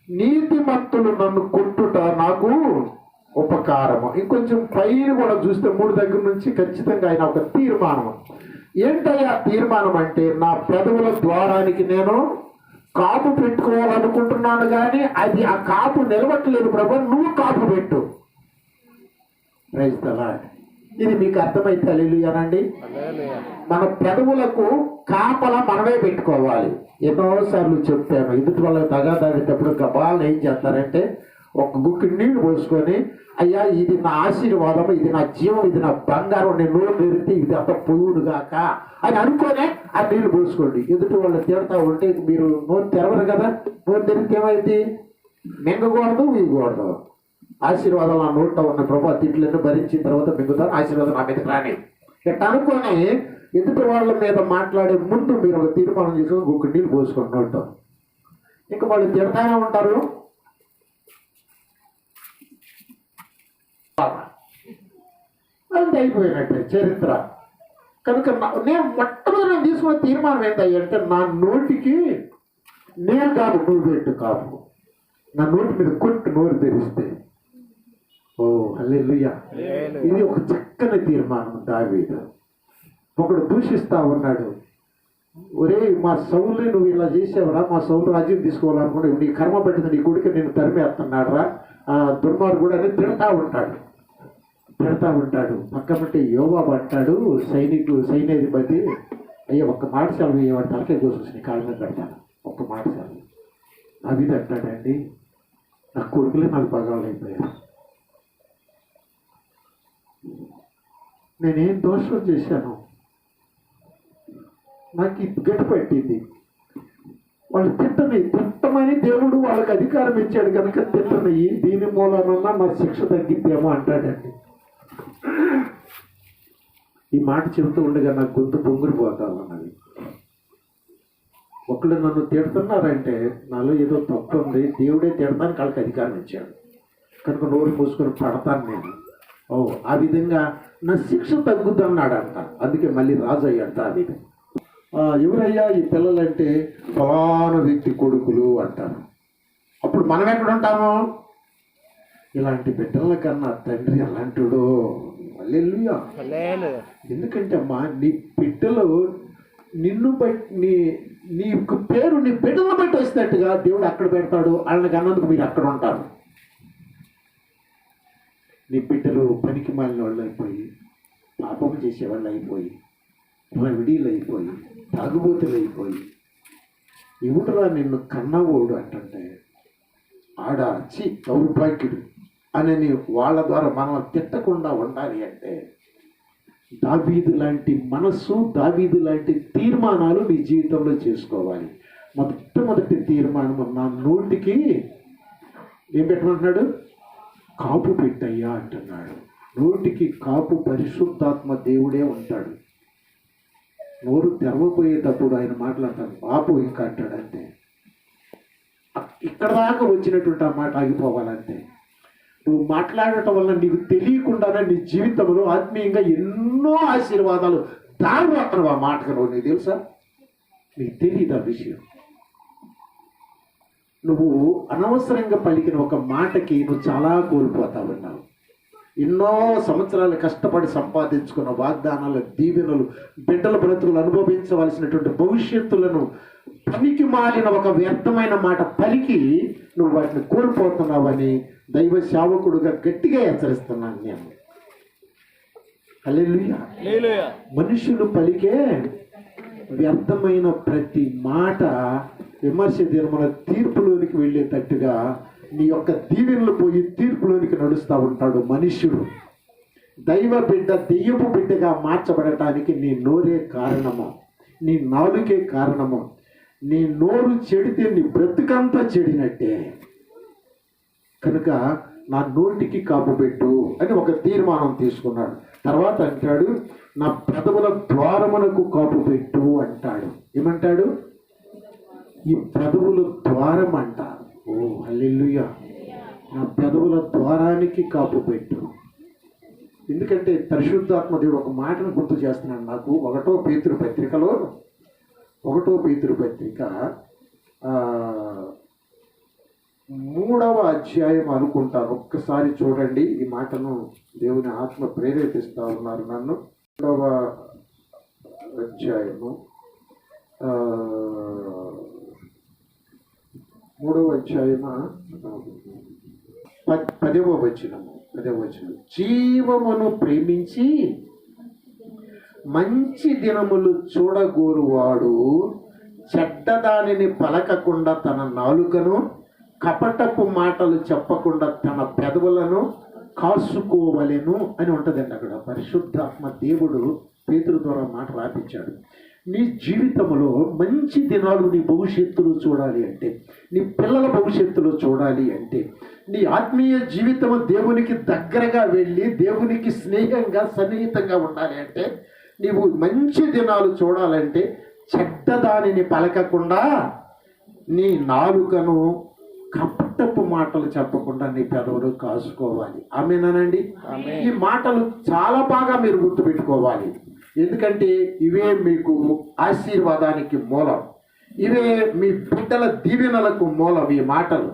నీతిమంతులు నన్ను కొట్టుట నాకు ఉపకారము. ఇంకొంచెం పైన కూడా చూస్తే 3 దగ్గర నుంచి ఖచ్చితంగా ఆయన ఒక తీర్మానం. ఏంటయ్యా తీర్మానం అంటే, నా పెదవుల ద్వారానికి నేను కాపు పెట్టుకోవాలనుకుంటున్నాను, కానీ అది ఆ కాపు నిలవట్లేదు ప్రభు, నువ్వు కాపు పెట్టు. Praise the lord. ఇది మీకు అర్థమైతే హల్లెలూయానండి. మన పెదవులకు కాపలా మనమే పెట్టుకోవాలి. ఎన్నోసార్లు చెప్పాను, ఎదుటి వాళ్ళకి తగాదాడేటప్పుడు గబాలను ఏం చేస్తారంటే, ఒక గుక్కి నీళ్లు పోసుకొని, అయ్యా ఇది నా ఆశీర్వాదం, ఇది నా జీవం, ఇది నా బంగారం, నేను నోరు తెరిస్తే ఇది అంత పొయ్యుడుగాక అని అనుకోనే ఆ నీళ్లు పోసుకోండి. ఎదుటి వాళ్ళు తిడతా ఉంటే మీరు నోరు తెరవరు కదా, నోరు తెరిస్తే ఏమైంది? మింగకూడదు, వీయకూడదు. ఆశీర్వాదం నా నోట్లో ఉన్న ప్రభు తిట్లన్నీ భరించిన తర్వాత మింగుతాను, ఆశీర్వాదం నా మీదకి రాని ఇట్లా అనుకొని ఎదుటి వాళ్ళ మీద మాట్లాడే ముందు మీరు ఒక తీర్మానం చేసుకొని ఒక నీళ్ళు పోసుకొని నోట్లో. ఇంకా వాళ్ళు తిడతానే ఉంటారు. అంతే అయిపోయినట్టే చరిత్ర. కనుక నేను మొట్టమొదటి తీసుకున్న తీర్మానం ఏంటంటే, నా నోటికి నేను కాదు నువ్వు పెట్టు కాపు. నా నోటి మీద కొట్టు నోరు తెరిస్తే. ఓ హల్లెలూయా. ఇది ఒక చక్కని తీర్మానం. దావీదు ఒకడు దూషిస్తా ఉన్నాడు, ఒరే మా సౌలు నువ్వు ఇలా చేసావురా, మా సౌలు రాజ్యం తీసుకోవాలనుకుంటే నీ కర్మ పెట్టింది, నీ కొడుకు నేను తరిమేస్తున్నాడు రా, ఆ దుర్మార్గుడు అని తిడతా ఉంటాడు. పక్కమంటే యోవాబు అంటాడు, సైన్యాధిపతి, అయ్యా ఒక్క మాట సెలవు వేయవాడు, తలకే కోసుకుని కాళ్ళ మీద పెడతాను, ఒక్క మాట సెలవు. దావీదు అంటాడండి, నా కొడుకులే నాకు పగవాళ్ళు అయిపోయారు, నేనేం దోషం చేశాను, నాకు ఇది గట్టి పట్టింది. వాళ్ళు తిట్టమని దేవుడు వాళ్ళకి అధికారం ఇచ్చాడు కనుక తిట్టనయ్యి, దీని మూలనన్నా నా శిక్ష తగ్గిద్దేమో అంటాడండి. ఈ మాట చెబుతూ ఉండగా నాకు గొంతు పొంగిరిపోతామన్నది. ఒకళ్ళు నన్ను తిడుతున్నారంటే నాలో ఏదో తప్పు ఉంది, దేవుడే తిడతానికి వాళ్ళకి అధికారం ఇచ్చాడు కనుక నోరు మూసుకొని పడతాను నేను. ఓ ఆ విధంగా నా శిక్ష తగ్గుద్దన్నాడంట. అందుకే మళ్ళీ రాజు అయ్యాడు దావీదు. ఎవరయ్యా ఈ పిల్లలంటే ఫలానా వ్యక్తి కొడుకులు అంటారు. అప్పుడు మనం ఎక్కడ ఉంటాము? ఇలాంటి బిడ్డల కన్నా తండ్రి అలాంటిడు. హల్లెలూయా. ఎందుకంటే అమ్మా నీ బిడ్డలు నిన్ను బట్టి నీ పేరు నీ బిడ్డలను బట్టి వస్తున్నట్టుగా దేవుడు అక్కడ పెడతాడు. వాళ్ళకి అన్నందుకు మీరు అక్కడ ఉంటారు. నీ బిడ్డలు పనికి మాలిన వాళ్ళు అయిపోయి, పాపం చేసేవాళ్ళు అయిపోయి, రవిడీలు అయిపోయి, తాగుబోతులు అయిపోయి, ఎవడురా నిన్ను కన్నవోడు అంటే ఆడాచి దౌర్భాగ్యుడు అని వాళ్ళ ద్వారా మనం తిట్టకుండా ఉండాలి అంటే దావీదు లాంటి మనస్సు, దావీదు లాంటి తీర్మానాలు నీ జీవితంలో చేసుకోవాలి. మొట్టమొదటి తీర్మానం, నా నోటికి ఏం పెట్టమంటున్నాడు? కాపు పెట్టయ్యా అంటున్నాడు. నోటికి కాపు పరిశుద్ధాత్మ దేవుడే ఉంటాడు. నోరు తెరవపోయేటప్పుడు ఆయన మాట్లాడతాడు, బాపు ఇంకా అంటాడు. అంతే, ఇక్కడ దాకా వచ్చినటువంటి ఆ మాట ఆగిపోవాలంతే. నువ్వు మాట్లాడటం వల్ల నీకు తెలియకుండానే నీ జీవితంలో ఆత్మీయంగా ఎన్నో ఆశీర్వాదాలు దారి వస్తున్నావు ఆ మాటకు. నువ్వు నీకు తెలుసా? నీకు తెలియదు ఆ విషయం. నువ్వు అనవసరంగా పలికిన ఒక మాటకి నువ్వు చాలా కోల్పోతా ఉన్నావు. ఎన్నో సంవత్సరాలు కష్టపడి సంపాదించుకున్న వాగ్దానాల దీవెనలు, బిడ్డల బ్రతుకులు, అనుభవించవలసినటువంటి భవిష్యత్తులను పనికి మాలిన ఒక వ్యర్థమైన మాట పలికి నువ్వు వాటిని కోల్పోతున్నావని దైవ సేవకుడుగా గట్టిగా హెచ్చరిస్తున్నాను నేను. హల్లెలూయా. మనుషులు పలికే వ్యర్థమైన ప్రతి మాట విమర్శ దినమున తీర్పులోనికి వెళ్ళేటట్టుగా నీ యొక్క దీవెనలు పోయి తీర్పులోనికి నడుస్తూ ఉంటాడు మనుష్యుడు. దైవ బిడ్డ దెయ్యపు బిడ్డగా మార్చబడటానికి నీ నోరే కారణము, నీ నాలుకే కారణము. నీ నోరు చెడితే నీ బ్రతుకంతా చెడినట్టే. కనుక నా నోటికి కాపు పెట్టు అని ఒక తీర్మానం తీసుకున్నాడు. తర్వాత అంటాడు, నా పెదవుల ద్వారమునకు కాపు పెట్టు అంటాడు. ఏమంటాడు? ఈ పెదవుల ద్వారం అంట. ఓ హల్లెలూయా. నా పెదవుల ద్వారానికి కాపు పెట్టు. ఎందుకంటే పరిశుద్ధాత్మ దేవుడు ఒక మాటను గుర్తు చేస్తున్నాడు నాకు. 1 పేతురు పత్రికలో 1 పేతురు పత్రిక 3వ అధ్యాయం అనుకుంటాను, ఒక్కసారి చూడండి. ఈ మాటను దేవుని ఆత్మ ప్రేరేపిస్తా ఉన్నారు నన్ను. 3వ అధ్యాయము 3వ అధ్యాయమా 10వ వచనము. జీవమును ప్రేమించి మంచి దినములు చూడగోరువాడు చెడ్డదానిని పలకకుండా తన నాలుకను, కపటపు మాటలు చెప్పకుండా తన పెదవులను కాసుకోవలెను అని ఉంటుందండి. అక్కడ పరిశుద్ధాత్మ దేవుడు పేతురు ద్వారా మాట రాపించాడు. నీ జీవితంలో మంచి దినాలు, నీ భవిష్యత్తులో చూడాలి అంటే, నీ పిల్లల భవిష్యత్తులో చూడాలి అంటే, నీ ఆత్మీయ జీవితం దేవునికి దగ్గరగా వెళ్ళి దేవునికి స్నేహంగా సన్నిహితంగా ఉండాలి అంటే, నీవు మంచి దినాలు చూడాలంటే చెడ్డదానిని పలకకుండా నీ నాలుకను, కపటపు మాటలు చెప్పకుండా నీ పెదవులు కాసుకోవాలి. ఆమేనండి. ఈ మాటలు చాలా బాగా మీరు గుర్తుపెట్టుకోవాలి. ఎందుకంటే ఇవే మీకు ఆశీర్వాదానికి మూలం, ఇవే మీ బిడ్డల దీవెనలకు మూలం ఈ మాటలు.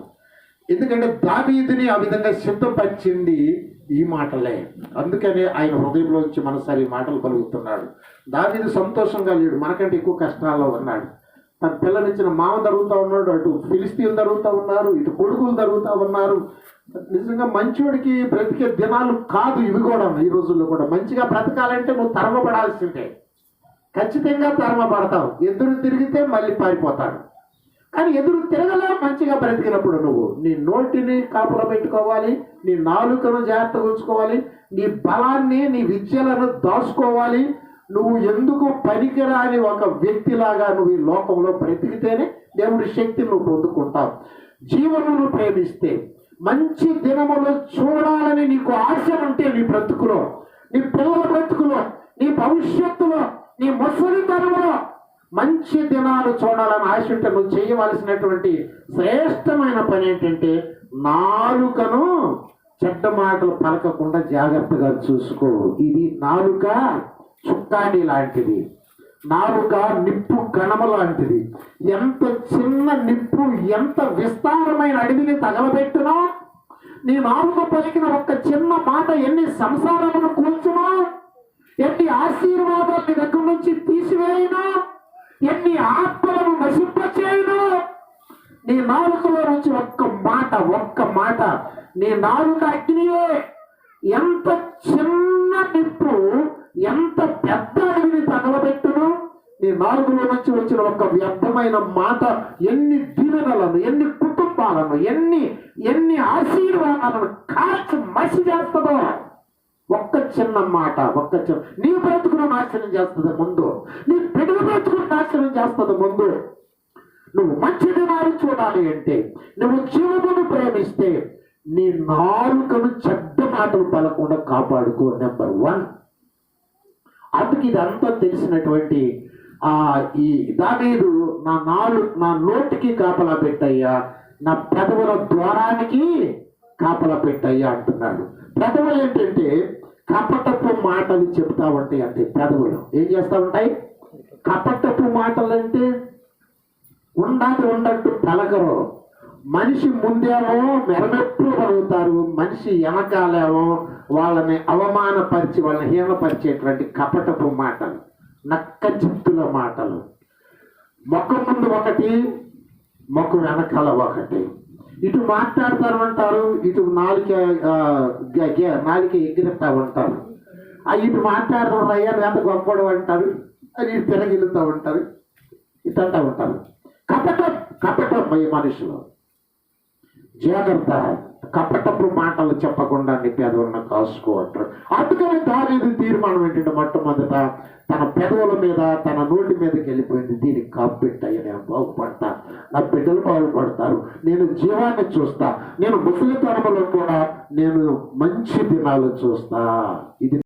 ఎందుకంటే దావీదుని ఆ విధంగా సిద్ధపరిచింది ఈ మాటలే. అందుకనే ఆయన హృదయంలోంచి మనసారి మాటలు పలుకుతున్నాడు. దావీదు సంతోషంగా లేడు, మనకంటే ఎక్కువ కష్టాల్లో ఉన్నాడు. తన పిల్లనిచ్చిన మామ తరుగుతూ ఉన్నాడు, అటు ఫిలిస్తీన్లు తరుగుతూ ఉన్నారు, ఇటు కొడుకులు తరుగుతూ ఉన్నారు. నిజంగా మంచివాడికి బ్రతికే దినాలు కాదు ఇవి కూడా. ఈ రోజుల్లో కూడా మంచిగా బ్రతకాలంటే నువ్వు తరమబడాల్సిందే, ఖచ్చితంగా తరమబడతావు. ఎదురు తిరిగితే మళ్ళీ పారిపోతాడు. కానీ ఎదురు తిరగలే మంచిగా బ్రతికినప్పుడు నువ్వు నీ నోటిని కాపుల పెట్టుకోవాలి, నీ నాలుకను జాగ్రత్తగా ఉంచుకోవాలి, నీ బలాన్ని, నీ విద్యలను దాచుకోవాలి. నువ్వు ఎందుకు పనికిరాని ఒక వ్యక్తిలాగా నువ్వు ఈ లోకంలో బ్రతికితేనే దేవుడి శక్తిని నువ్వు పొందుకుంటావు. జీవమును ప్రేమిస్తే, మంచి దినములు చూడాలని నీకు ఆశ ఉంటే నీ బ్రతుకులో, నీ పిల్లల బ్రతుకులో, నీ భవిష్యత్తులో, నీ ముసలితనంలో మంచి దినాలు చూడాలని ఆశ ఉంటే నువ్వు చేయవలసినటువంటి శ్రేష్టమైన పని ఏంటంటే నాలుకను చెడ్డ మాటలు పలకకుండా జాగ్రత్తగా చూసుకో. ఇది నాలుక చుక్కాని లాంటిది, నాలుక నిప్పు కణము లాంటిది. ఎంత చిన్న నిప్పు ఎంత విస్తారమైన అడవిని తగలబెట్టునో, నీ నాలుక పలికిన ఒక్క చిన్న మాట ఎన్ని సంసారమును కూల్చునో, ఎన్ని ఆశీర్వాదాలు నీ దగ్గర నుంచి తీసివేయినా, ఎన్ని ఆత్మలను నశింపచేయును. నీ నాలుకలో నుంచి ఒక్క మాట నీ నాలుక అగ్నియే. ఎంత చిన్న నిప్పు ఎంత పెద్ద అడవిని తగలబెట్టును. నీ నాలుగులో నుంచి వచ్చిన ఒక వ్యర్థమైన మాట ఎన్ని దీవెనలను, ఎన్ని కుటుంబాలను, ఎన్ని ఆశీర్వాదాలను కాల్చి మసి చేస్తుందో. ఒక్క చిన్న మాట, నీ బ్రతుకును నాశనం చేస్తుంది ముందు, నీ బిడ్డల బ్రతుకును నాశనం చేస్తుంది ముందు. నువ్వు మంచి దినాలు చూడాలి అంటే, నువ్వు జీవమును ప్రేమిస్తే నీ నాలుకను చెడ్డ మాటలు పలకుండా కాపాడుకో. నెంబర్ 1. అందుకు ఇదంతా తెలిసినటువంటి ఈ దావీదు నా నోటికి కాపలా పెట్టయ్యా, నా పెదవుల ద్వారానికి కాపలా పెట్టయ్యా అంటున్నాడు. పెదవులు ఏంటంటే కపటపు మాటలు చెప్తా ఉంటాయి. అంటే పెదవులు ఏం చేస్తూ ఉంటాయి? కపటపు మాటలు అంటే ఉన్నట్టు పలకరు. మనిషి ముందేమో మెరమెప్పుడు పలుకుతారు, మనిషి వెనకాలేమో వాళ్ళని అవమానపరిచి వాళ్ళని హీనపరిచేటువంటి కపటపు మాటలు, నక్క చిత్తుల మాటలు. ముఖం ముందు ఒకటి, ముఖం వెనకాల ఒకటి. ఇటు మాట్లాడతారు అంటారు, ఇటు నాలుక ఎగిరిస్తా ఉంటారు. ఇటు మాట్లాడతారు, అయ్యా ఎంత గొప్పడు అంటారు, అది ఇటు తిరగిలుతూ ఉంటారు, ఇటు అంటూ ఉంటారు. కపటం మనుషులు. జాగ్రత్త, కపటపు మాటలు చెప్పకుండా నీ పెదవులను కాసుకోవట్రు. అందుకని దావీదు తీర్మానం ఏంటంటే మొట్టమొదట తన పెదవుల మీద, తన నోటి మీదకి వెళ్ళిపోయింది. దీనికి కాపెట్టయ్య, నేను బాగుపడతా, నా బిడ్డలు బాగుపడతారు, నేను జీవాన్ని చూస్తా, నేను ముసలితనంలో కూడా నేను మంచి దినాలు చూస్తా. ఇది